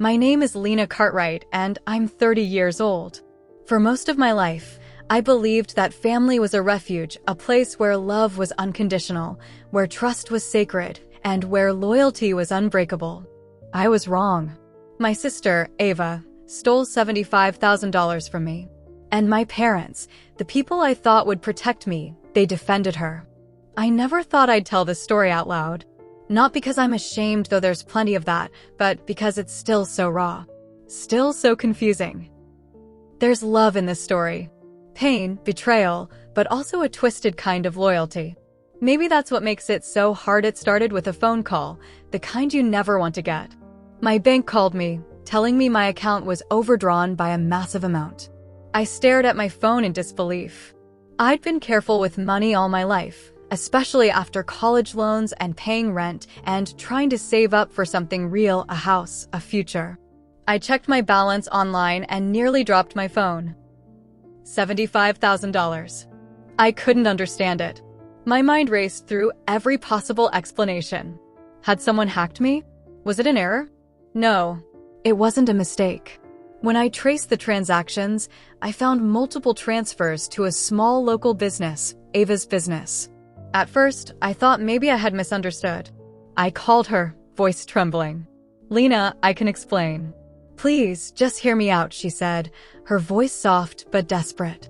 My name is Lena Cartwright, and I'm 30 years old. For most of my life, I believed that family was a refuge, a place where love was unconditional, where trust was sacred, and where loyalty was unbreakable. I was wrong. My sister, Ava, stole $75,000 from me. And my parents, the people I thought would protect me, they defended her. I never thought I'd tell this story out loud. Not because I'm ashamed, though there's plenty of that, but because it's still so raw. Still so confusing. There's love in this story. Pain, betrayal, but also a twisted kind of loyalty. Maybe that's what makes it so hard. It started with a phone call, the kind you never want to get. My bank called me, telling me my account was overdrawn by a massive amount. I stared at my phone in disbelief. I'd been careful with money all my life, especially after college loans and paying rent and trying to save up for something real, a house, a future. I checked my balance online and nearly dropped my phone. $75,000. I couldn't understand it. My mind raced through every possible explanation. Had someone hacked me? Was it an error? No, it wasn't a mistake. When I traced the transactions, I found multiple transfers to a small local business, Ava's business. At first, I thought maybe I had misunderstood. I called her, voice trembling. "Lena, I can explain." "Please, just hear me out," she said, her voice soft but desperate.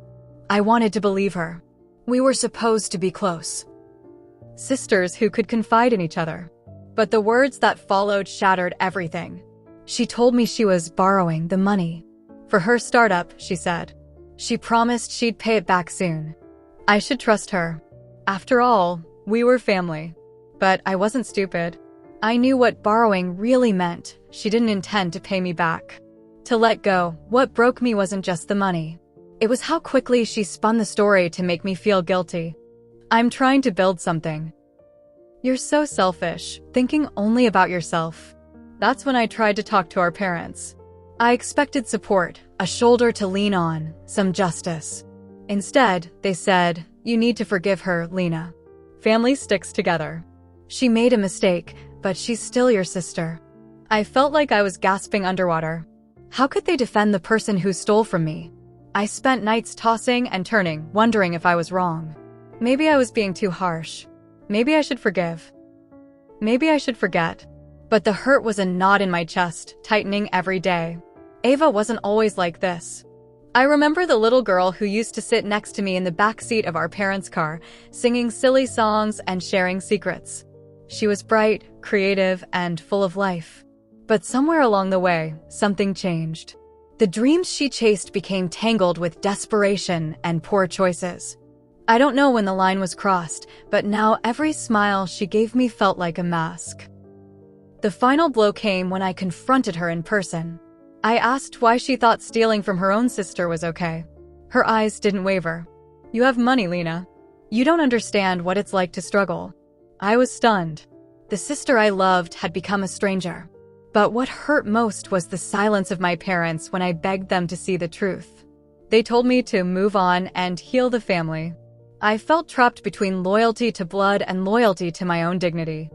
I wanted to believe her. We were supposed to be close. Sisters who could confide in each other. But the words that followed shattered everything. She told me she was borrowing the money for her startup, she said. She promised she'd pay it back soon. I should trust her. After all, we were family. But I wasn't stupid. I knew what borrowing really meant. She didn't intend to pay me back. To let go, what broke me wasn't just the money. It was how quickly she spun the story to make me feel guilty. "I'm trying to build something." "You're so selfish, thinking only about yourself." That's when I tried to talk to our parents. I expected support, a shoulder to lean on, some justice. Instead, they said, "You need to forgive her, Lena. Family sticks together. She made a mistake, but she's still your sister." I felt like I was gasping underwater. How could they defend the person who stole from me? I spent nights tossing and turning, wondering if I was wrong. Maybe I was being too harsh. Maybe I should forgive. Maybe I should forget. But the hurt was a knot in my chest, tightening every day. Ava wasn't always like this. I remember the little girl who used to sit next to me in the back seat of our parents' car, singing silly songs and sharing secrets. She was bright, creative, and full of life. But somewhere along the way, something changed. The dreams she chased became tangled with desperation and poor choices. I don't know when the line was crossed, but now every smile she gave me felt like a mask. The final blow came when I confronted her in person. I asked why she thought stealing from her own sister was okay. Her eyes didn't waver. "You have money, Lena. You don't understand what it's like to struggle." I was stunned. The sister I loved had become a stranger. But what hurt most was the silence of my parents when I begged them to see the truth. They told me to move on and heal the family. I felt trapped between loyalty to blood and loyalty to my own dignity.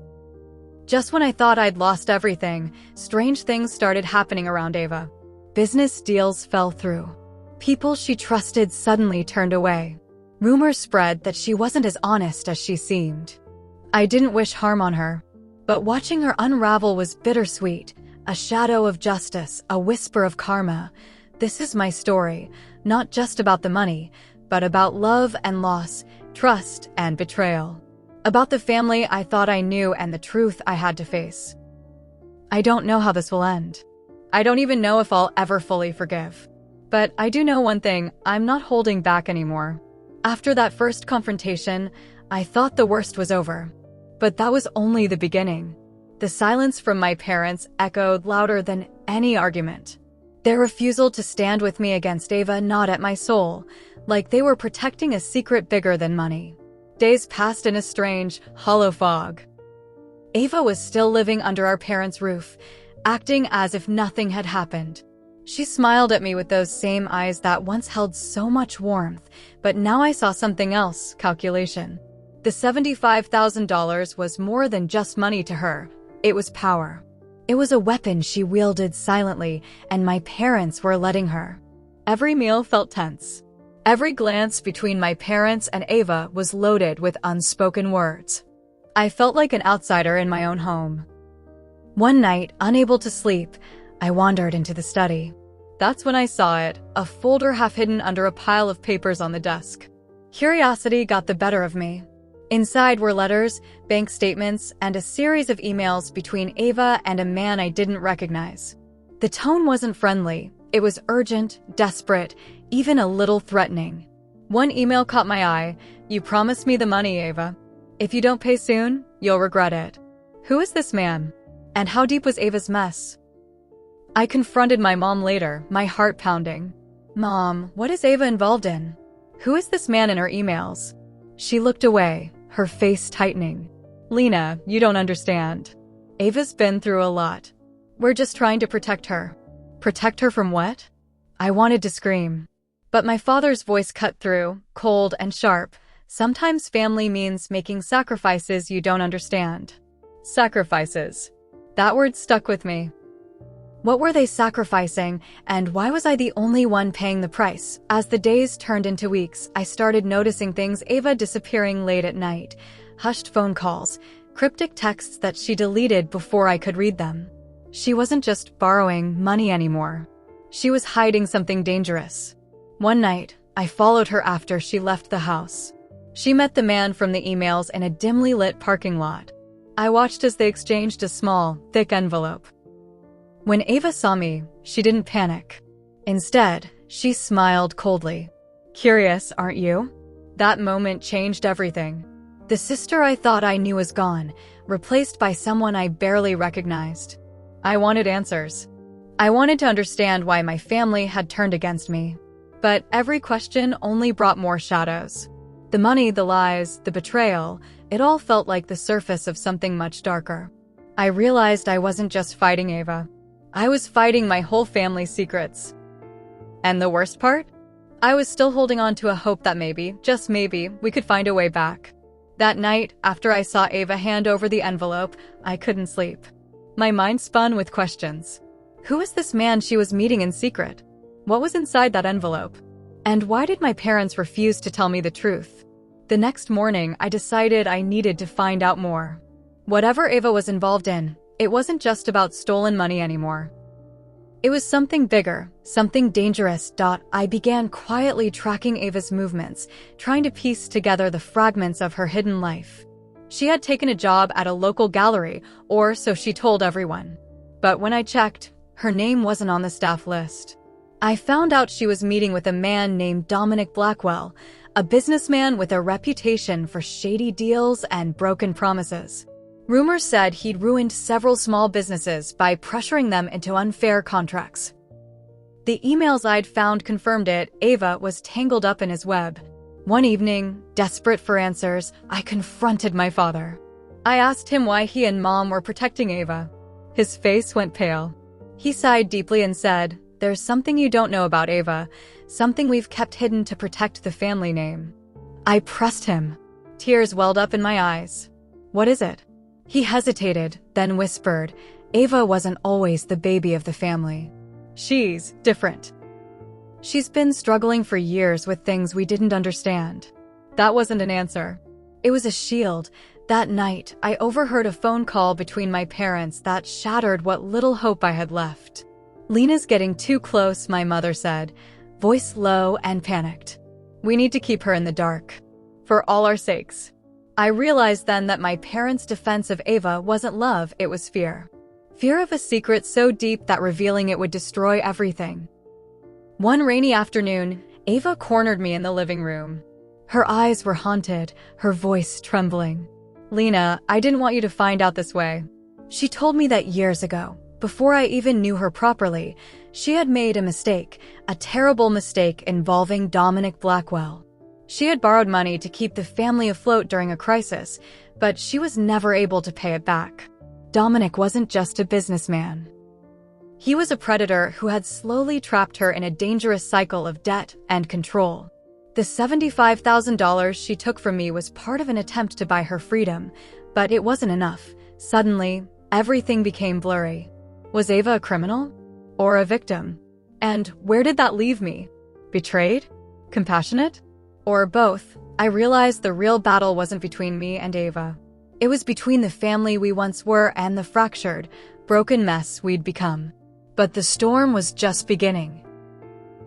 Just when I thought I'd lost everything, strange things started happening around Ava. Business deals fell through. People she trusted suddenly turned away. Rumors spread that she wasn't as honest as she seemed. I didn't wish harm on her, but watching her unravel was bittersweet, a shadow of justice, a whisper of karma. This is my story, not just about the money, but about love and loss, trust and betrayal. About the family I thought I knew and the truth I had to face. I don't know how this will end. I don't even know if I'll ever fully forgive. But I do know one thing, I'm not holding back anymore. After that first confrontation, I thought the worst was over. But that was only the beginning. The silence from my parents echoed louder than any argument. Their refusal to stand with me against Ava gnawed at my soul, like they were protecting a secret bigger than money. Days passed in a strange, hollow fog. Ava was still living under our parents' roof, acting as if nothing had happened. She smiled at me with those same eyes that once held so much warmth, but now I saw something else, calculation. The $75,000 was more than just money to her. It was power. It was a weapon she wielded silently, and my parents were letting her. Every meal felt tense. Every glance between my parents and Ava was loaded with unspoken words. I felt like an outsider in my own home. One night, unable to sleep, I wandered into the study. That's when I saw it, a folder half hidden under a pile of papers on the desk. Curiosity got the better of me. Inside were letters, bank statements, and a series of emails between Ava and a man I didn't recognize. The tone wasn't friendly. It was urgent, desperate, even a little threatening. One email caught my eye. "You promised me the money, Ava. If you don't pay soon, you'll regret it." Who is this man? And how deep was Ava's mess? I confronted my mom later, my heart pounding. "Mom, what is Ava involved in? Who is this man in her emails?" She looked away, her face tightening. "Lena, you don't understand. Ava's been through a lot. We're just trying to protect her." Protect her from what? I wanted to scream. But my father's voice cut through, cold and sharp. "Sometimes family means making sacrifices you don't understand." Sacrifices. That word stuck with me. What were they sacrificing, and why was I the only one paying the price? As the days turned into weeks, I started noticing things: Ava disappearing late at night, hushed phone calls, cryptic texts that she deleted before I could read them. She wasn't just borrowing money anymore. She was hiding something dangerous. One night, I followed her after she left the house. She met the man from the emails in a dimly lit parking lot. I watched as they exchanged a small, thick envelope. When Ava saw me, she didn't panic. Instead, she smiled coldly. "Curious, aren't you?" That moment changed everything. The sister I thought I knew was gone, replaced by someone I barely recognized. I wanted answers. I wanted to understand why my family had turned against me. But every question only brought more shadows. The money, the lies, the betrayal, it all felt like the surface of something much darker. I realized I wasn't just fighting Ava. I was fighting my whole family's secrets. And the worst part? I was still holding on to a hope that maybe, just maybe, we could find a way back. That night, after I saw Ava hand over the envelope, I couldn't sleep. My mind spun with questions. Who was this man she was meeting in secret? What was inside that envelope? And why did my parents refuse to tell me the truth? The next morning, I decided I needed to find out more. Whatever Ava was involved in, it wasn't just about stolen money anymore. It was something bigger, something dangerous. I began quietly tracking Ava's movements, trying to piece together the fragments of her hidden life. She had taken a job at a local gallery, or so she told everyone. But when I checked, her name wasn't on the staff list. I found out she was meeting with a man named Dominic Blackwell, a businessman with a reputation for shady deals and broken promises. Rumors said he'd ruined several small businesses by pressuring them into unfair contracts. The emails I'd found confirmed it. Ava was tangled up in his web. One evening, desperate for answers, I confronted my father. I asked him why he and Mom were protecting Ava. His face went pale. He sighed deeply and said, "There's something you don't know about Ava, something we've kept hidden to protect the family name." I pressed him. Tears welled up in my eyes. "What is it?" He hesitated, then whispered, "Ava wasn't always the baby of the family. She's different. She's been struggling for years with things we didn't understand." That wasn't an answer. It was a shield. That night, I overheard a phone call between my parents that shattered what little hope I had left. "Lena's getting too close," my mother said, voice low and panicked. "We need to keep her in the dark. For all our sakes." I realized then that my parents' defense of Ava wasn't love, it was fear. Fear of a secret so deep that revealing it would destroy everything. One rainy afternoon, Ava cornered me in the living room. Her eyes were haunted, her voice trembling. "Lena, I didn't want you to find out this way." She told me that years ago, before I even knew her properly, she had made a mistake, a terrible mistake involving Dominic Blackwell. She had borrowed money to keep the family afloat during a crisis, but she was never able to pay it back. Dominic wasn't just a businessman. He was a predator who had slowly trapped her in a dangerous cycle of debt and control. The $75,000 she took from me was part of an attempt to buy her freedom, but it wasn't enough. Suddenly, everything became blurry. Was Ava a criminal? Or a victim? And where did that leave me? Betrayed? Compassionate? Or both? I realized the real battle wasn't between me and Ava. It was between the family we once were and the fractured, broken mess we'd become. But the storm was just beginning.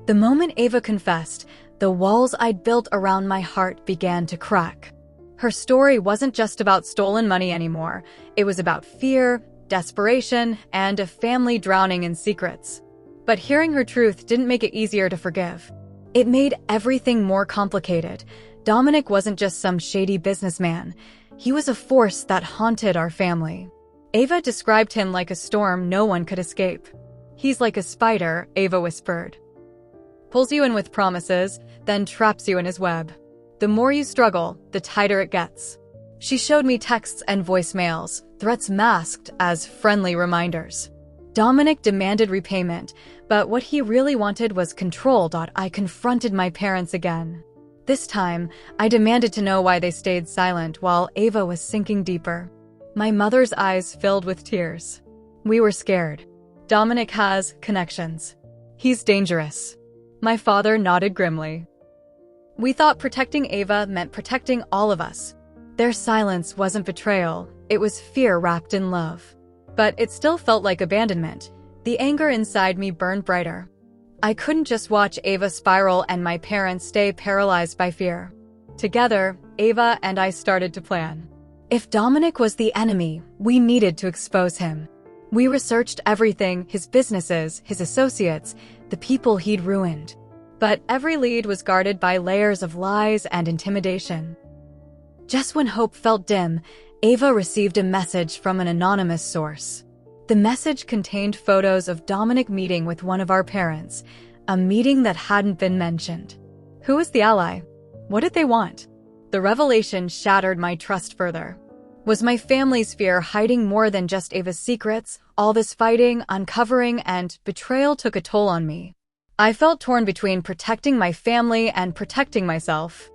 The moment Ava confessed, the walls I'd built around my heart began to crack. Her story wasn't just about stolen money anymore. It was about fear, desperation, and a family drowning in secrets. But hearing her truth didn't make it easier to forgive. It made everything more complicated. Dominic wasn't just some shady businessman. He was a force that haunted our family. Ava described him like a storm no one could escape. He's like a spider, Ava whispered. Pulls you in with promises, then traps you in his web. The more you struggle, the tighter it gets. She showed me texts and voicemails, threats masked as friendly reminders. Dominic demanded repayment, but what he really wanted was control. I confronted my parents again. This time, I demanded to know why they stayed silent while Ava was sinking deeper. My mother's eyes filled with tears. We were scared. Dominic has connections. He's dangerous. My father nodded grimly. We thought protecting Ava meant protecting all of us. Their silence wasn't betrayal, it was fear wrapped in love. But it still felt like abandonment. The anger inside me burned brighter. I couldn't just watch Ava spiral and my parents stay paralyzed by fear. Together, Ava and I started to plan. If Dominic was the enemy, we needed to expose him. We researched everything, his businesses, his associates, the people he'd ruined. But every lead was guarded by layers of lies and intimidation. Just when hope felt dim, Ava received a message from an anonymous source. The message contained photos of Dominic meeting with one of our parents, a meeting that hadn't been mentioned. Who was the ally? What did they want? The revelation shattered my trust further. Was my family's fear hiding more than just Ava's secrets? All this fighting, uncovering, and betrayal took a toll on me. I felt torn between protecting my family and protecting myself.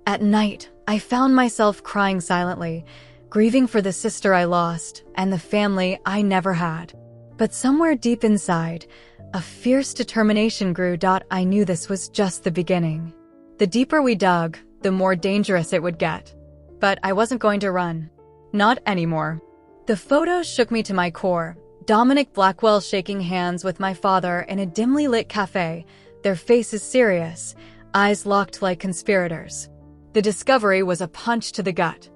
At night, I found myself crying silently, grieving for the sister I lost and the family I never had. But somewhere deep inside, a fierce determination grew. I knew this was just the beginning. The deeper we dug, the more dangerous it would get. But I wasn't going to run. Not anymore. The photos shook me to my core. Dominic Blackwell shaking hands with my father in a dimly lit cafe, their faces serious, eyes locked like conspirators. The discovery was a punch to the gut.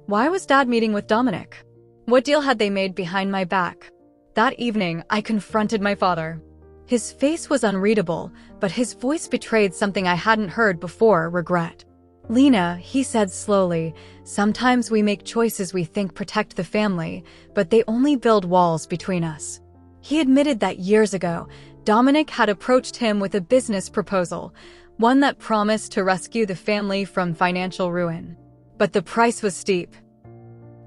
Why was Dad meeting with Dominic? What deal had they made behind my back? That evening, I confronted my father. His face was unreadable, but his voice betrayed something I hadn't heard before: regret. Lena, he said slowly, sometimes we make choices we think protect the family, but they only build walls between us. He admitted that years ago, Dominic had approached him with a business proposal, one that promised to rescue the family from financial ruin. But the price was steep.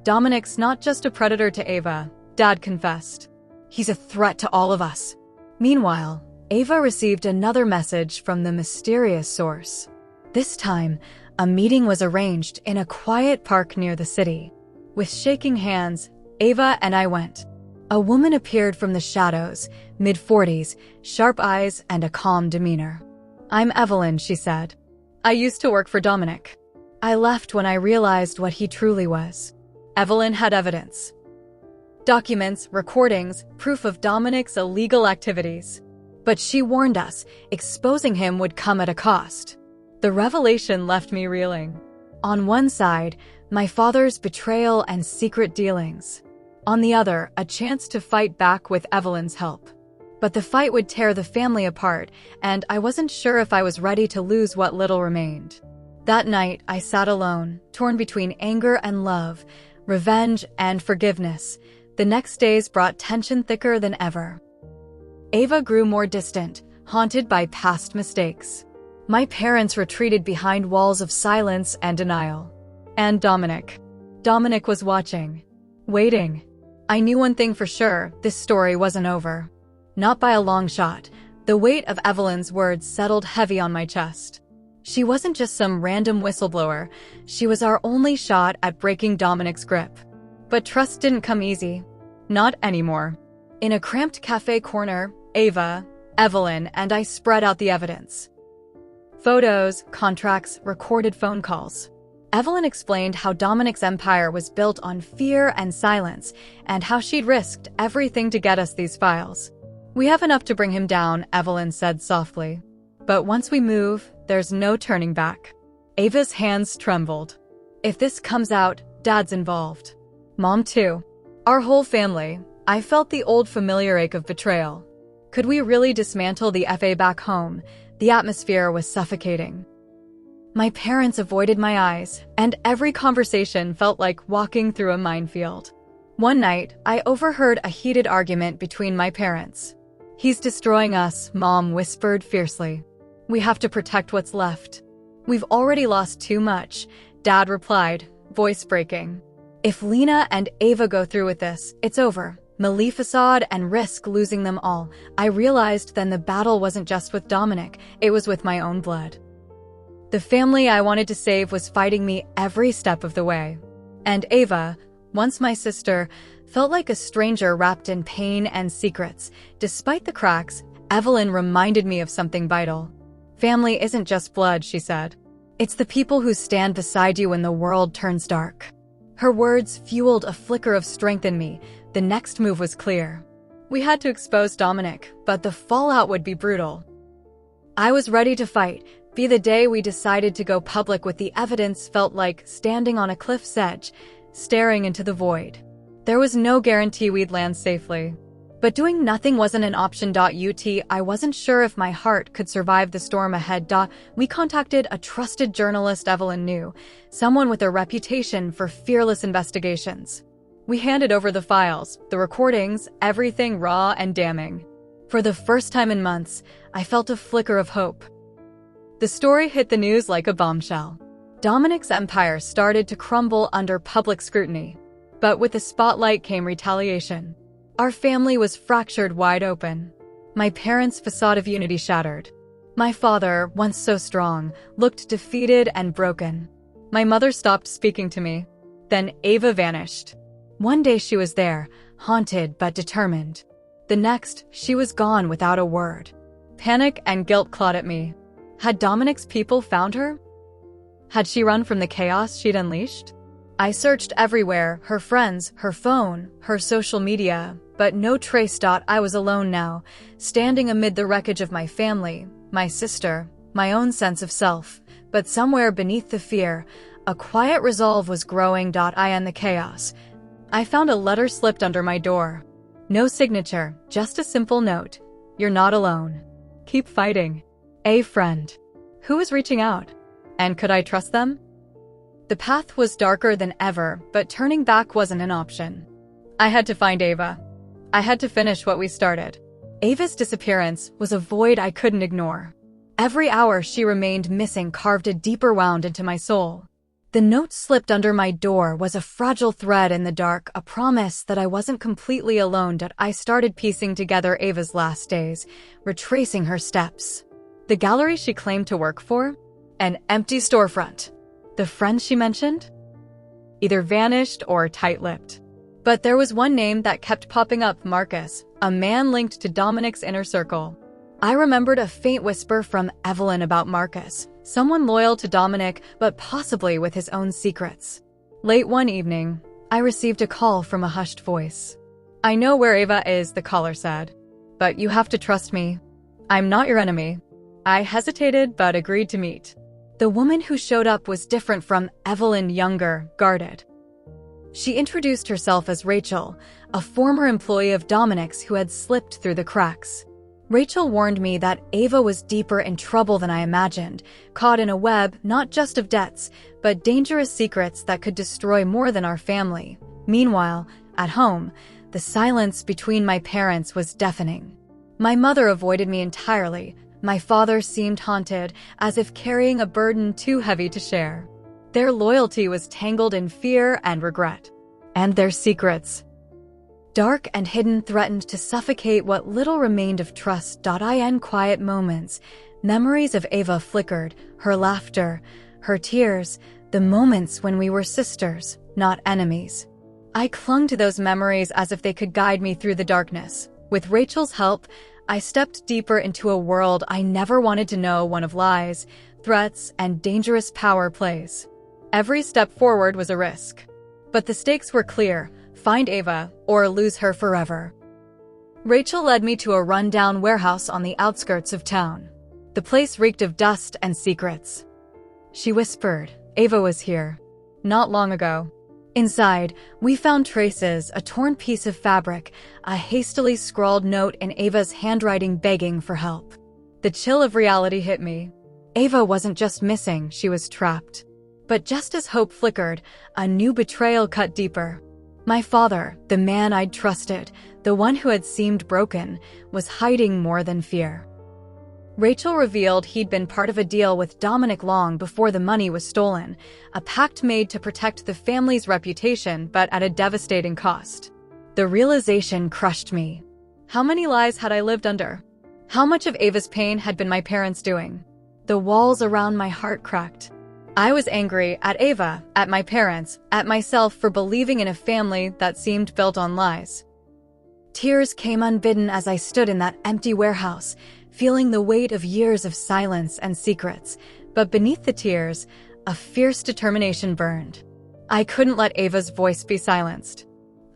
Dominic's not just a predator to Ava, Dad confessed. He's a threat to all of us. Meanwhile, Ava received another message from the mysterious source. This time, a meeting was arranged in a quiet park near the city. With shaking hands, Ava and I went. A woman appeared from the shadows, mid-40s, sharp eyes and a calm demeanor. "I'm Evelyn," she said. "I used to work for Dominic." I left when I realized what he truly was. Evelyn had evidence. Documents, recordings, proof of Dominic's illegal activities. But she warned us, exposing him would come at a cost. The revelation left me reeling. On one side, my father's betrayal and secret dealings. On the other, a chance to fight back with Evelyn's help. But the fight would tear the family apart, and I wasn't sure if I was ready to lose what little remained. That night, I sat alone, torn between anger and love, revenge and forgiveness. The next days brought tension thicker than ever. Ava grew more distant, haunted by past mistakes. My parents retreated behind walls of silence and denial. And Dominic. Dominic was watching. Waiting. I knew one thing for sure, this story wasn't over. Not by a long shot. The weight of Evelyn's words settled heavy on my chest. She wasn't just some random whistleblower, she was our only shot at breaking Dominic's grip. But trust didn't come easy. Not anymore. In a cramped cafe corner, Ava, Evelyn, and I spread out the evidence. Photos, contracts, recorded phone calls. Evelyn explained how Dominic's empire was built on fear and silence, and how she'd risked everything to get us these files. We have enough to bring him down, Evelyn said softly. But once we move, there's no turning back. Ava's hands trembled. If this comes out, Dad's involved. Mom too. Our whole family. I felt the old familiar ache of betrayal. Could we really dismantle the FA back home? The atmosphere was suffocating. My parents avoided my eyes, and every conversation felt like walking through a minefield. One night, I overheard a heated argument between my parents. "He's destroying us," Mom whispered fiercely. "We have to protect what's left." "We've already lost too much," Dad replied, voice breaking. "If Lena and Ava go through with this, it's over. Maleficent and risk losing them all." I realized then the battle wasn't just with Dominic, it was with my own blood. The family I wanted to save was fighting me every step of the way. And Ava, once my sister, felt like a stranger wrapped in pain and secrets. Despite the cracks, Evelyn reminded me of something vital. "Family isn't just blood," she said. "It's the people who stand beside you when the world turns dark." Her words fueled a flicker of strength in me. The next move was clear. We had to expose Dominic, but the fallout would be brutal. I was ready to fight. Be the day we decided to go public with the evidence felt like standing on a cliff's edge, staring into the void. There was no guarantee we'd land safely. But doing nothing wasn't an option. I wasn't sure if my heart could survive the storm ahead. We contacted a trusted journalist Evelyn knew, someone with a reputation for fearless investigations. We handed over the files, the recordings, everything raw and damning. For the first time in months, I felt a flicker of hope. The story hit the news like a bombshell. Dominic's empire started to crumble under public scrutiny. But with the spotlight came retaliation. Our family was fractured wide open. My parents' facade of unity shattered. My father, once so strong, looked defeated and broken. My mother stopped speaking to me. Then Ava vanished. One day she was there, haunted but determined. The next, she was gone without a word. Panic and guilt clawed at me. Had Dominic's people found her? Had she run from the chaos she'd unleashed? I searched everywhere, her friends, her phone, her social media, but no trace. I was alone now, standing amid the wreckage of my family, my sister, my own sense of self. But somewhere beneath the fear, a quiet resolve was growing. In the chaos, I found a letter slipped under my door. No signature, just a simple note. "You're not alone. Keep fighting. A friend." Who was reaching out? And could I trust them? The path was darker than ever, but turning back wasn't an option. I had to find Ava. I had to finish what we started. Ava's disappearance was a void I couldn't ignore. Every hour she remained missing carved a deeper wound into my soul. The note slipped under my door was a fragile thread in the dark, a promise that I wasn't completely alone. I started piecing together Ava's last days, retracing her steps. The gallery she claimed to work for? An empty storefront. The friends she mentioned? Either vanished or tight-lipped. But there was one name that kept popping up: Marcus, a man linked to Dominic's inner circle. I remembered a faint whisper from Evelyn about Marcus, someone loyal to Dominic, but possibly with his own secrets. Late one evening, I received a call from a hushed voice. "I know where Ava is," the caller said. "But you have to trust me. I'm not your enemy." I hesitated but agreed to meet. The woman who showed up was different from Evelyn, younger, guarded. She introduced herself as Rachel, a former employee of Dominic's who had slipped through the cracks. Rachel warned me that Ava was deeper in trouble than I imagined, caught in a web not just of debts, but dangerous secrets that could destroy more than our family. Meanwhile, at home, the silence between my parents was deafening. My mother avoided me entirely. My father seemed haunted, as if carrying a burden too heavy to share. Their loyalty was tangled in fear and regret. And their secrets, dark and hidden, threatened to suffocate what little remained of trust. In quiet moments, memories of Ava flickered, her laughter, her tears, the moments when we were sisters, not enemies. I clung to those memories as if they could guide me through the darkness. With Rachel's help, I stepped deeper into a world I never wanted to know, one of lies, threats, and dangerous power plays. Every step forward was a risk. But the stakes were clear: find Ava or lose her forever. Rachel led me to a rundown warehouse on the outskirts of town. The place reeked of dust and secrets. She whispered, "Ava was here. Not long ago." Inside, we found traces: a torn piece of fabric, a hastily scrawled note in Ava's handwriting begging for help. The chill of reality hit me. Ava wasn't just missing, she was trapped. But just as hope flickered, a new betrayal cut deeper. My father, the man I'd trusted, the one who had seemed broken, was hiding more than fear. Rachel revealed he'd been part of a deal with Dominic long before the money was stolen, a pact made to protect the family's reputation but at a devastating cost. The realization crushed me. How many lies had I lived under? How much of Ava's pain had been my parents' doing? The walls around my heart cracked. I was angry at Ava, at my parents, at myself for believing in a family that seemed built on lies. Tears came unbidden as I stood in that empty warehouse, feeling the weight of years of silence and secrets, but beneath the tears, a fierce determination burned. I couldn't let Ava's voice be silenced.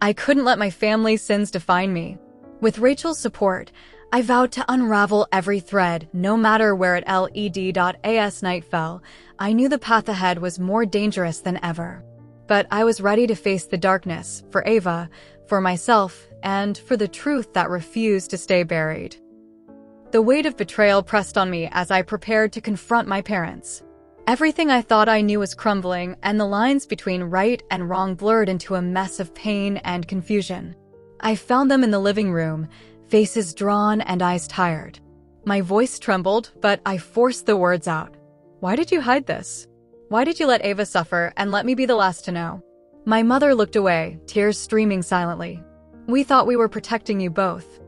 I couldn't let my family's sins define me. With Rachel's support, I vowed to unravel every thread, no matter where it led. Night fell. I knew the path ahead was more dangerous than ever. But I was ready to face the darkness, for Ava, for myself, and for the truth that refused to stay buried. The weight of betrayal pressed on me as I prepared to confront my parents. Everything I thought I knew was crumbling, and the lines between right and wrong blurred into a mess of pain and confusion. I found them in the living room, faces drawn and eyes tired. My voice trembled, but I forced the words out. "Why did you hide this? Why did you let Ava suffer and let me be the last to know?" My mother looked away, tears streaming silently. "We thought we were protecting you both."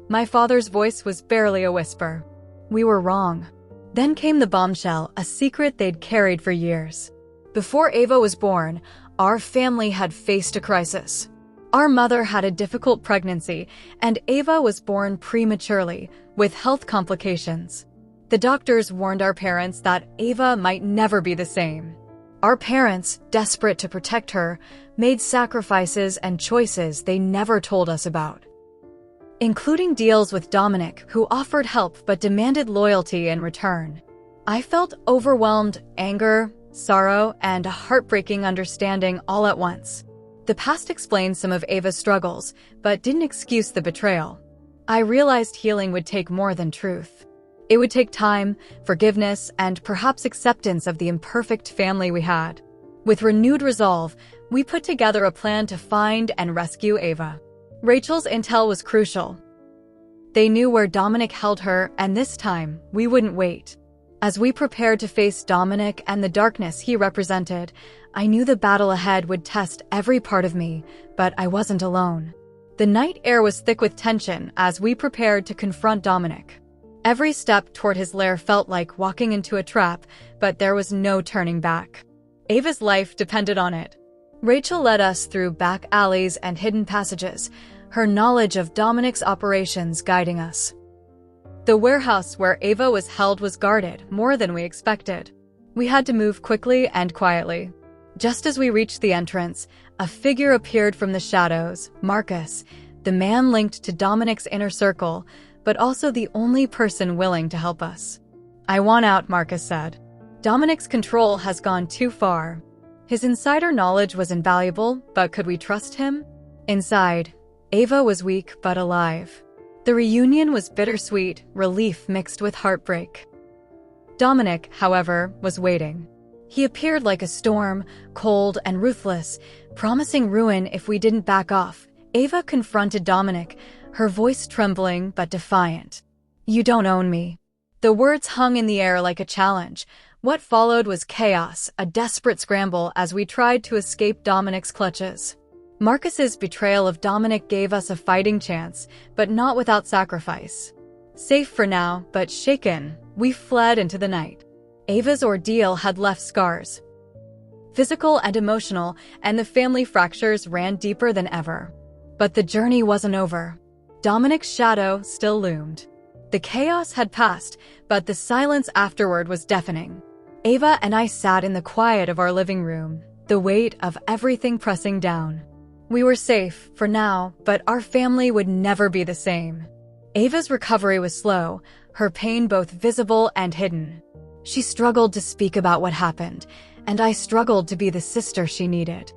My father's voice was barely a whisper. "We were wrong." Then came the bombshell, a secret they'd carried for years. Before Ava was born, our family had faced a crisis. Our mother had a difficult pregnancy, and Ava was born prematurely, with health complications. The doctors warned our parents that Ava might never be the same. Our parents, desperate to protect her, made sacrifices and choices they never told us about, including deals with Dominic, who offered help but demanded loyalty in return. I felt overwhelmed, anger, sorrow, and a heartbreaking understanding all at once. The past explained some of Ava's struggles, but didn't excuse the betrayal. I realized healing would take more than truth. It would take time, forgiveness, and perhaps acceptance of the imperfect family we had. With renewed resolve, we put together a plan to find and rescue Ava. Rachel's intel was crucial. They knew where Dominic held her, and this time, we wouldn't wait. As we prepared to face Dominic and the darkness he represented, I knew the battle ahead would test every part of me, but I wasn't alone. The night air was thick with tension as we prepared to confront Dominic. Every step toward his lair felt like walking into a trap, but there was no turning back. Ava's life depended on it. Rachel led us through back alleys and hidden passages, her knowledge of Dominic's operations guiding us. The warehouse where Ava was held was guarded more than we expected. We had to move quickly and quietly. Just as we reached the entrance, a figure appeared from the shadows, Marcus, the man linked to Dominic's inner circle, but also the only person willing to help us. "I want out," Marcus said. "Dominic's control has gone too far." His insider knowledge was invaluable, but could we trust him? Inside, Ava was weak but alive. The reunion was bittersweet, relief mixed with heartbreak. Dominic, however, was waiting. He appeared like a storm, cold and ruthless, promising ruin if we didn't back off. Ava confronted Dominic, her voice trembling but defiant. "You don't own me." The words hung in the air like a challenge. What followed was chaos, a desperate scramble as we tried to escape Dominic's clutches. Marcus's betrayal of Dominic gave us a fighting chance, but not without sacrifice. Safe for now, but shaken, we fled into the night. Ava's ordeal had left scars, physical and emotional, and the family fractures ran deeper than ever. But the journey wasn't over. Dominic's shadow still loomed. The chaos had passed, but the silence afterward was deafening. Ava and I sat in the quiet of our living room, the weight of everything pressing down. We were safe for now, but our family would never be the same. Ava's recovery was slow, her pain both visible and hidden. She struggled to speak about what happened, and I struggled to be the sister she needed.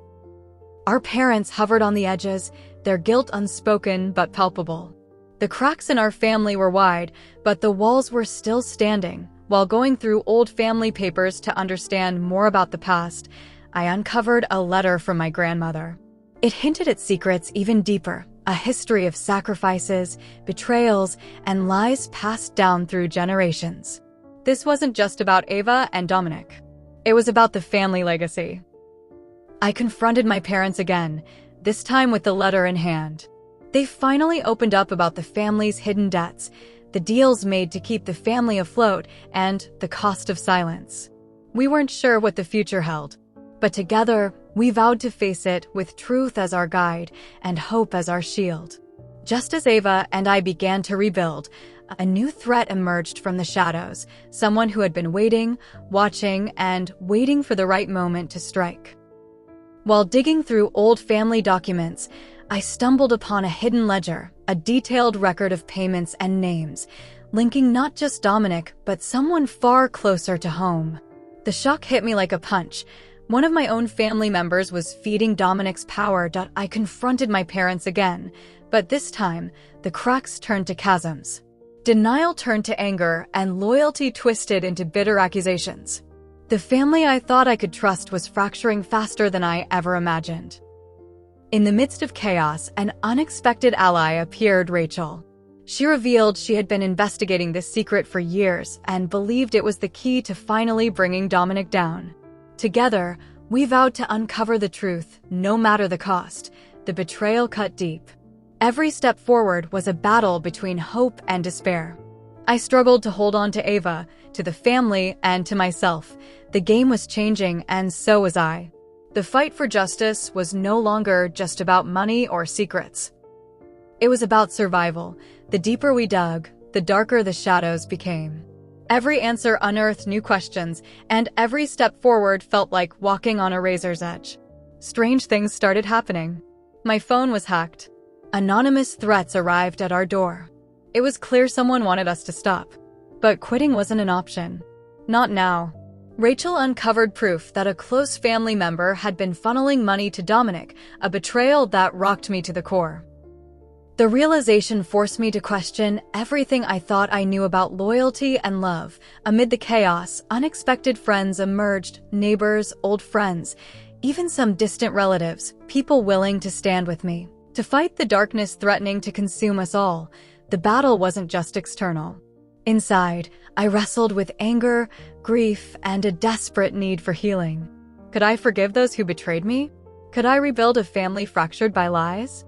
Our parents hovered on the edges, their guilt unspoken but palpable. The cracks in our family were wide, but the walls were still standing. While going through old family papers to understand more about the past, I uncovered a letter from my grandmother. It hinted at secrets even deeper, a history of sacrifices, betrayals, and lies passed down through generations. This wasn't just about Ava and Dominic. It was about the family legacy. I confronted my parents again, this time with the letter in hand. They finally opened up about the family's hidden debts, the deals made to keep the family afloat, and the cost of silence. We weren't sure what the future held, but together, we vowed to face it with truth as our guide and hope as our shield. Just as Ava and I began to rebuild, a new threat emerged from the shadows, someone who had been waiting, watching, and waiting for the right moment to strike. While digging through old family documents, I stumbled upon a hidden ledger, a detailed record of payments and names, linking not just Dominic, but someone far closer to home. The shock hit me like a punch. One of my own family members was feeding Dominic's power. I confronted my parents again, but this time, the cracks turned to chasms. Denial turned to anger, and loyalty twisted into bitter accusations. The family I thought I could trust was fracturing faster than I ever imagined. In the midst of chaos, an unexpected ally appeared, Rachel. She revealed she had been investigating this secret for years and believed it was the key to finally bringing Dominic down. Together, we vowed to uncover the truth, no matter the cost. The betrayal cut deep. Every step forward was a battle between hope and despair. I struggled to hold on to Ava, to the family, and to myself. The game was changing, and so was I. The fight for justice was no longer just about money or secrets. It was about survival. The deeper we dug, the darker the shadows became. Every answer unearthed new questions, and every step forward felt like walking on a razor's edge. Strange things started happening. My phone was hacked. Anonymous threats arrived at our door. It was clear someone wanted us to stop. But quitting wasn't an option. Not now. Rachel uncovered proof that a close family member had been funneling money to Dominic, a betrayal that rocked me to the core. The realization forced me to question everything I thought I knew about loyalty and love. Amid the chaos, unexpected friends emerged, neighbors, old friends, even some distant relatives, people willing to stand with me. To fight the darkness threatening to consume us all, the battle wasn't just external. Inside, I wrestled with anger, grief, and a desperate need for healing. Could I forgive those who betrayed me? Could I rebuild a family fractured by lies?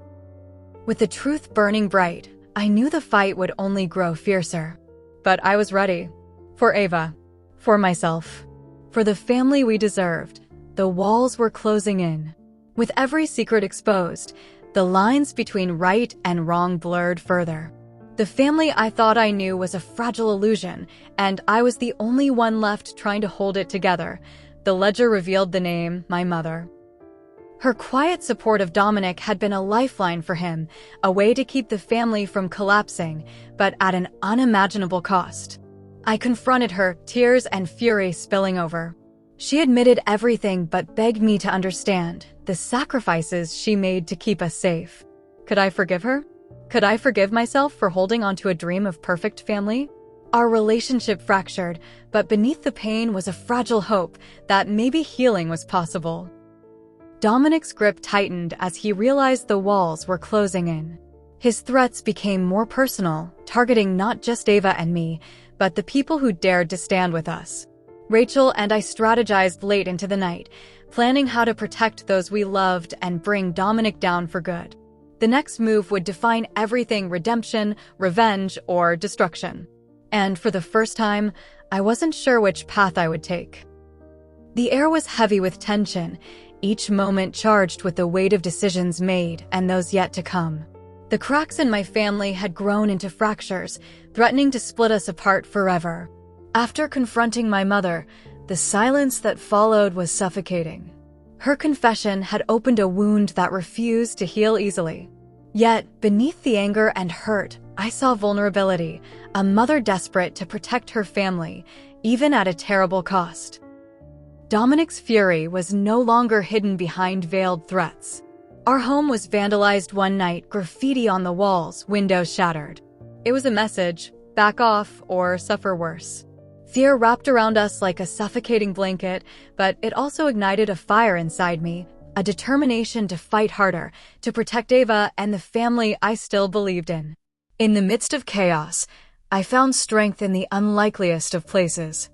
With the truth burning bright, I knew the fight would only grow fiercer. But I was ready. For Ava. For myself. For the family we deserved. The walls were closing in. With every secret exposed, the lines between right and wrong blurred further. The family I thought I knew was a fragile illusion, and I was the only one left trying to hold it together. The ledger revealed the name, my mother. Her quiet support of Dominic had been a lifeline for him, a way to keep the family from collapsing, but at an unimaginable cost. I confronted her, tears and fury spilling over. She admitted everything but begged me to understand the sacrifices she made to keep us safe. Could I forgive her? Could I forgive myself for holding onto a dream of perfect family? Our relationship fractured, but beneath the pain was a fragile hope that maybe healing was possible. Dominic's grip tightened as he realized the walls were closing in. His threats became more personal, targeting not just Ava and me, but the people who dared to stand with us. Rachel and I strategized late into the night, planning how to protect those we loved and bring Dominic down for good. The next move would define everything: redemption, revenge, or destruction. And for the first time, I wasn't sure which path I would take. The air was heavy with tension, each moment charged with the weight of decisions made and those yet to come. The cracks in my family had grown into fractures, threatening to split us apart forever. After confronting my mother, the silence that followed was suffocating. Her confession had opened a wound that refused to heal easily. Yet, beneath the anger and hurt, I saw vulnerability, a mother desperate to protect her family, even at a terrible cost. Dominic's fury was no longer hidden behind veiled threats. Our home was vandalized one night, graffiti on the walls, windows shattered. It was a message: back off or suffer worse. Fear wrapped around us like a suffocating blanket, but it also ignited a fire inside me, a determination to fight harder, to protect Ava and the family I still believed in. In the midst of chaos, I found strength in the unlikeliest of places.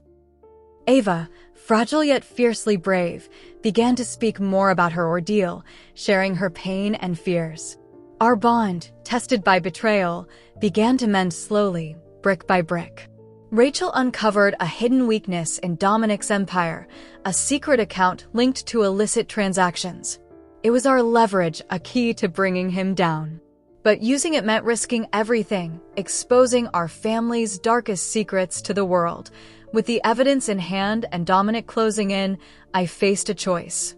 Ava, fragile yet fiercely brave, began to speak more about her ordeal, sharing her pain and fears. Our bond, tested by betrayal, began to mend slowly, brick by brick. Rachel uncovered a hidden weakness in Dominic's empire, a secret account linked to illicit transactions. It was our leverage, a key to bringing him down. But using it meant risking everything, exposing our family's darkest secrets to the world. With the evidence in hand and Dominic closing in, I faced a choice.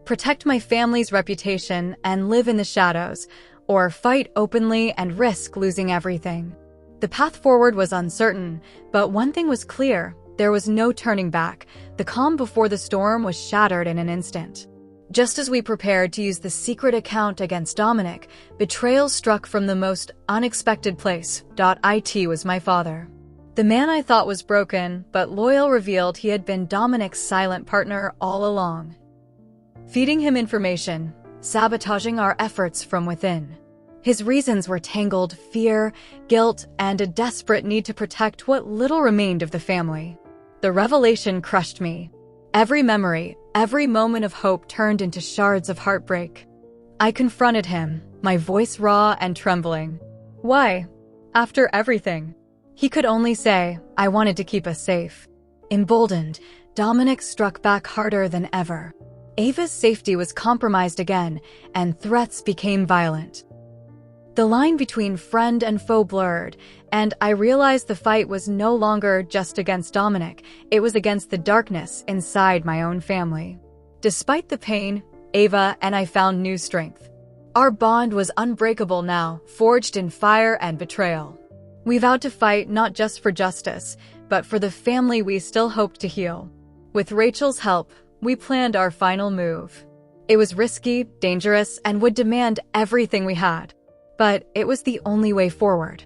Protect my family's reputation and live in the shadows, or fight openly and risk losing everything. The path forward was uncertain, but one thing was clear: there was no turning back. The calm before the storm was shattered in an instant. Just as we prepared to use the secret account against Dominic, betrayal struck from the most unexpected place. It was my father. The man I thought was broken, but loyal, revealed he had been Dominic's silent partner all along. Feeding him information, sabotaging our efforts from within. His reasons were tangled: fear, guilt, and a desperate need to protect what little remained of the family. The revelation crushed me. Every memory, every moment of hope turned into shards of heartbreak. I confronted him, my voice raw and trembling. Why? After everything? He could only say, I wanted to keep us safe. Emboldened, Dominic struck back harder than ever. Ava's safety was compromised again, and threats became violent. The line between friend and foe blurred, and I realized the fight was no longer just against Dominic, it was against the darkness inside my own family. Despite the pain, Ava and I found new strength. Our bond was unbreakable now, forged in fire and betrayal. We vowed to fight not just for justice, but for the family we still hoped to heal. With Rachel's help, we planned our final move. It was risky, dangerous, and would demand everything we had. But it was the only way forward.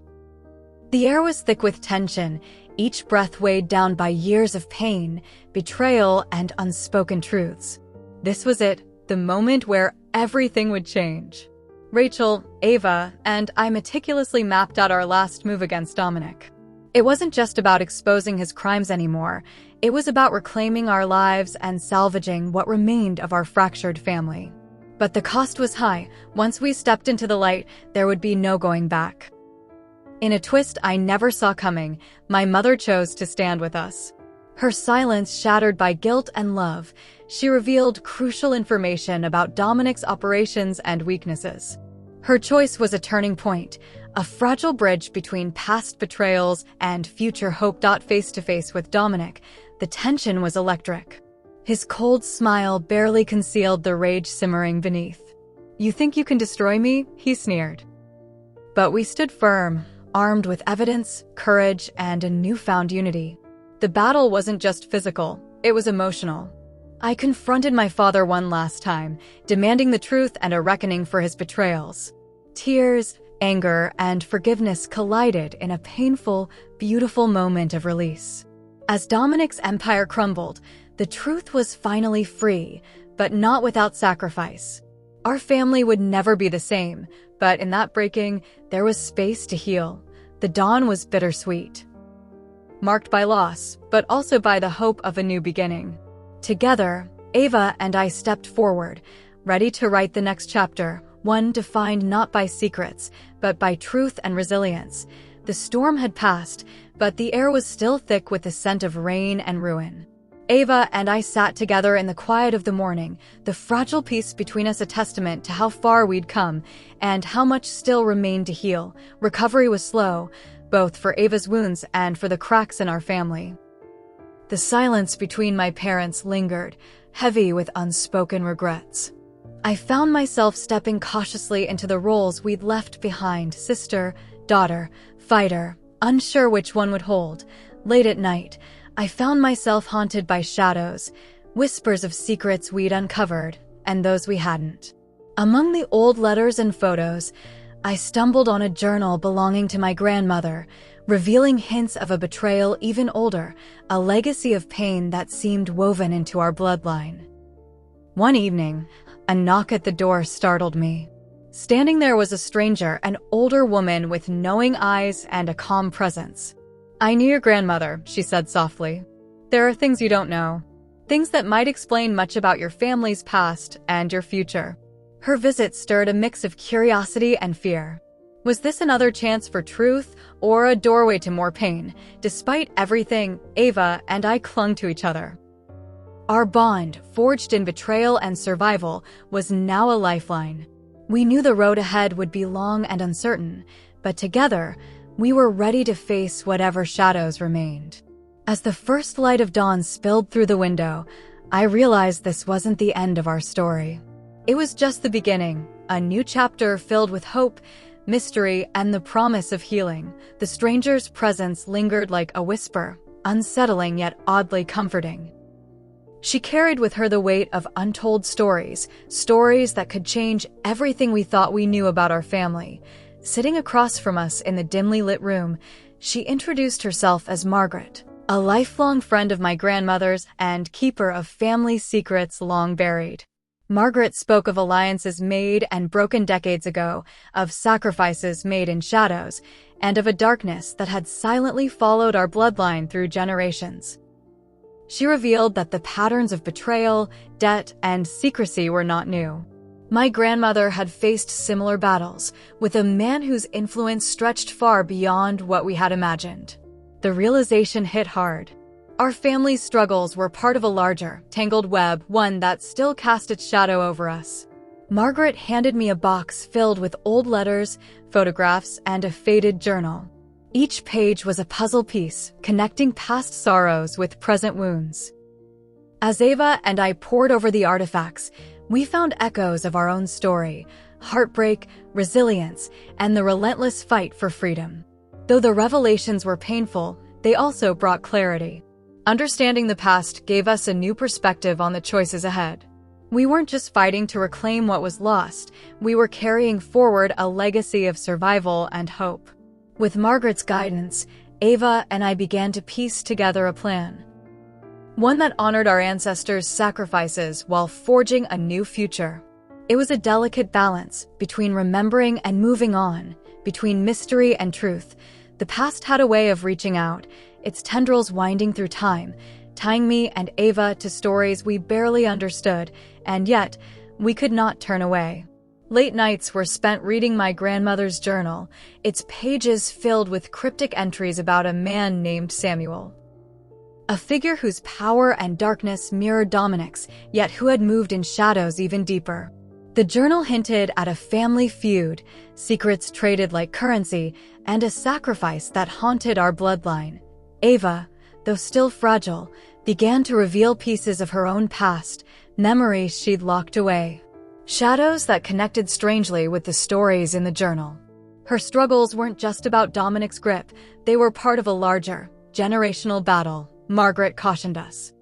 The air was thick with tension, each breath weighed down by years of pain, betrayal, and unspoken truths. This was it, the moment where everything would change. Rachel, Ava, and I meticulously mapped out our last move against Dominic. It wasn't just about exposing his crimes anymore. It was about reclaiming our lives and salvaging what remained of our fractured family. But the cost was high. Once we stepped into the light, there would be no going back. In a twist I never saw coming, my mother chose to stand with us. Her silence shattered by guilt and love, she revealed crucial information about Dominic's operations and weaknesses. Her choice was a turning point, a fragile bridge between past betrayals and future hope. Face to face with Dominic, the tension was electric. His cold smile barely concealed the rage simmering beneath. You think you can destroy me? He sneered. But we stood firm, armed with evidence, courage, and a newfound unity. The battle wasn't just physical, it was emotional. I confronted my father one last time, demanding the truth and a reckoning for his betrayals. Tears, anger, and forgiveness collided in a painful, beautiful moment of release. As Dominic's empire crumbled, the truth was finally free, but not without sacrifice. Our family would never be the same, but in that breaking, there was space to heal. The dawn was bittersweet, marked by loss, but also by the hope of a new beginning. Together, Ava and I stepped forward, ready to write the next chapter, one defined not by secrets, but by truth and resilience. The storm had passed, but the air was still thick with the scent of rain and ruin. Ava and I sat together in the quiet of the morning, the fragile peace between us a testament to how far we'd come and how much still remained to heal. Recovery was slow, both for Ava's wounds and for the cracks in our family. The silence between my parents lingered, heavy with unspoken regrets. I found myself stepping cautiously into the roles we'd left behind: sister, daughter, fighter, unsure which one would hold. Late at night, I found myself haunted by shadows, whispers of secrets we'd uncovered and those we hadn't. Among the old letters and photos, I stumbled on a journal belonging to my grandmother, revealing hints of a betrayal even older, a legacy of pain that seemed woven into our bloodline. One evening, a knock at the door startled me. Standing there was a stranger, an older woman with knowing eyes and a calm presence. "I knew your grandmother," she said softly. "There are things you don't know. Things that might explain much about your family's past and your future." Her visit stirred a mix of curiosity and fear. Was this another chance for truth or a doorway to more pain? Despite everything, Ava and I clung to each other. Our bond, forged in betrayal and survival, was now a lifeline. We knew the road ahead would be long and uncertain, but together, we were ready to face whatever shadows remained. As the first light of dawn spilled through the window, I realized this wasn't the end of our story. It was just the beginning, a new chapter filled with hope, mystery, and the promise of healing. The stranger's presence lingered like a whisper, unsettling yet oddly comforting. She carried with her the weight of untold stories, stories that could change everything we thought we knew about our family. Sitting across from us in the dimly lit room, she introduced herself as Margaret, a lifelong friend of my grandmother's and keeper of family secrets long buried. Margaret spoke of alliances made and broken decades ago, of sacrifices made in shadows, and of a darkness that had silently followed our bloodline through generations. She revealed that the patterns of betrayal, debt, and secrecy were not new. My grandmother had faced similar battles, with a man whose influence stretched far beyond what we had imagined. The realization hit hard. Our family's struggles were part of a larger, tangled web, one that still cast its shadow over us. Margaret handed me a box filled with old letters, photographs, and a faded journal. Each page was a puzzle piece, connecting past sorrows with present wounds. As Ava and I pored over the artifacts, we found echoes of our own story: heartbreak, resilience, and the relentless fight for freedom. Though the revelations were painful, they also brought clarity. Understanding the past gave us a new perspective on the choices ahead. We weren't just fighting to reclaim what was lost, we were carrying forward a legacy of survival and hope. With Margaret's guidance, Ava and I began to piece together a plan. One that honored our ancestors' sacrifices while forging a new future. It was a delicate balance between remembering and moving on, between mystery and truth. The past had a way of reaching out, its tendrils winding through time, tying me and Ava to stories we barely understood, and yet we could not turn away. Late nights were spent reading my grandmother's journal, its pages filled with cryptic entries about a man named Samuel. A figure whose power and darkness mirrored Dominic's, yet who had moved in shadows even deeper. The journal hinted at a family feud, secrets traded like currency, and a sacrifice that haunted our bloodline. Ava, though still fragile, began to reveal pieces of her own past, memories she'd locked away. Shadows that connected strangely with the stories in the journal. Her struggles weren't just about Dominic's grip, they were part of a larger, generational battle, Margaret cautioned us.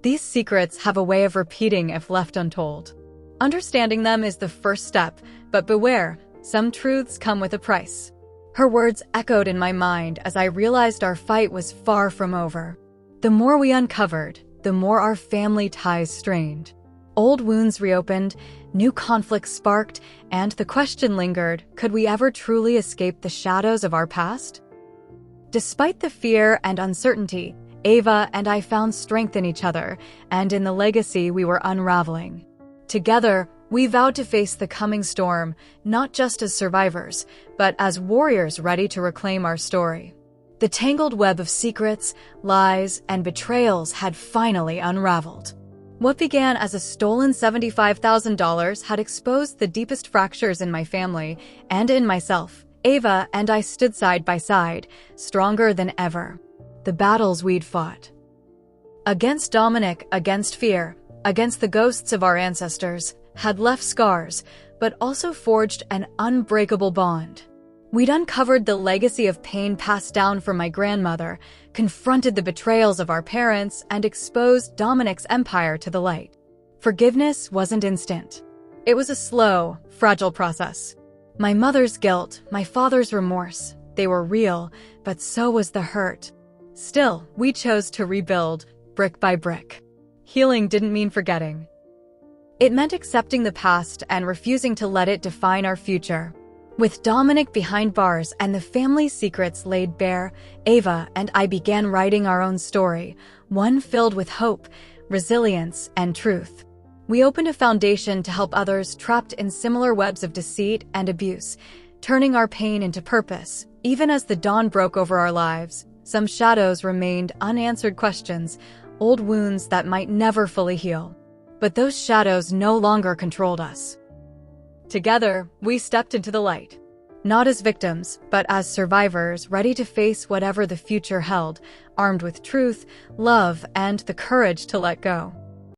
These secrets have a way of repeating if left untold. Understanding them is the first step, but beware, some truths come with a price. Her words echoed in my mind as I realized our fight was far from over. The more we uncovered, the more our family ties strained. Old wounds reopened, new conflicts sparked, and the question lingered, could we ever truly escape the shadows of our past? Despite the fear and uncertainty, Ava and I found strength in each other, and in the legacy we were unraveling. Together, we vowed to face the coming storm, not just as survivors, but as warriors ready to reclaim our story. The tangled web of secrets, lies, and betrayals had finally unraveled. What began as a stolen $75,000 had exposed the deepest fractures in my family and in myself. Ava and I stood side by side, stronger than ever. The battles we'd fought. Against Dominic, against fear, against the ghosts of our ancestors, had left scars, but also forged an unbreakable bond. We'd uncovered the legacy of pain passed down from my grandmother, confronted the betrayals of our parents, and exposed Dominic's empire to the light. Forgiveness wasn't instant. It was a slow, fragile process. My mother's guilt, my father's remorse, they were real, but so was the hurt. Still, we chose to rebuild, brick by brick. Healing didn't mean forgetting. It meant accepting the past and refusing to let it define our future. With Dominic behind bars and the family's secrets laid bare, Ava and I began writing our own story, one filled with hope, resilience, and truth. We opened a foundation to help others trapped in similar webs of deceit and abuse, turning our pain into purpose. Even as the dawn broke over our lives, some shadows remained, unanswered questions, old wounds that might never fully heal. But those shadows no longer controlled us. Together, we stepped into the light. Not as victims, but as survivors ready to face whatever the future held, armed with truth, love, and the courage to let go.